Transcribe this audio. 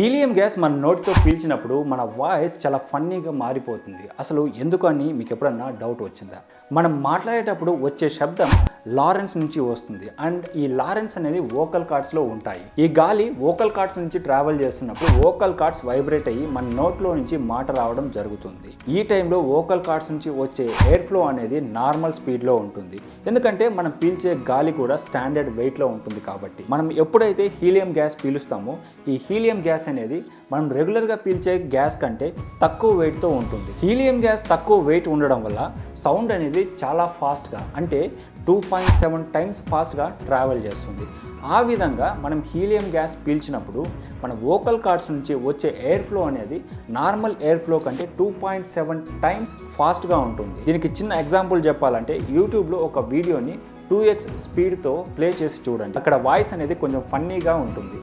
Helium gas మన నోటితో పీల్చినప్పుడు మన వాయిస్ చాలా ఫన్నీగా మారిపోతుంది. అసలు ఎందుకని మీకు ఎప్పుడన్నా డౌట్ వచ్చిందా? మనం మాట్లాడేటప్పుడు వచ్చే శబ్దం లారెన్స్ నుంచి వస్తుంది అండ్ ఈ లారెన్స్ అనేది వోకల్ కార్డ్స్లో ఉంటాయి. ఈ గాలి వోకల్ కార్డ్స్ నుంచి ట్రావెల్ చేస్తున్నప్పుడు వోకల్ కార్డ్స్ వైబ్రేట్ అయ్యి మన నోట్లో నుంచి మాట రావడం జరుగుతుంది. ఈ టైంలో వోకల్ కార్డ్స్ నుంచి వచ్చే ఎయిర్ ఫ్లో అనేది నార్మల్ స్పీడ్లో ఉంటుంది. ఎందుకంటే మనం పీల్చే గాలి కూడా స్టాండర్డ్ వెయిట్లో ఉంటుంది కాబట్టి. మనం ఎప్పుడైతే హీలియం గ్యాస్ పీలుస్తామో ఈ హీలియం గ్యాస్ అనేది మనం రెగ్యులర్గా పీల్చే గ్యాస్ కంటే తక్కువ వెయిట్తో ఉంటుంది. హీలియం గ్యాస్ తక్కువ వెయిట్ ఉండడం వల్ల సౌండ్ అనేది చాలా ఫాస్ట్గా అంటే 2.7 టైమ్స్ ఫాస్ట్గా ట్రావెల్ చేస్తుంది. ఆ విధంగా మనం హీలియం గ్యాస్ పీల్చినప్పుడు మన వోకల్ కార్డ్స్ నుంచి వచ్చే ఎయిర్ ఫ్లో అనేది నార్మల్ ఎయిర్ ఫ్లో కంటే 2.7 టైమ్స్ ఫాస్ట్గా ఉంటుంది. దీనికి చిన్న ఎగ్జాంపుల్ చెప్పాలంటే యూట్యూబ్లో ఒక వీడియోని 2x స్పీడ్తో ప్లే చేసి చూడండి. అక్కడ వాయిస్ అనేది కొంచెం ఫన్నీగా ఉంటుంది.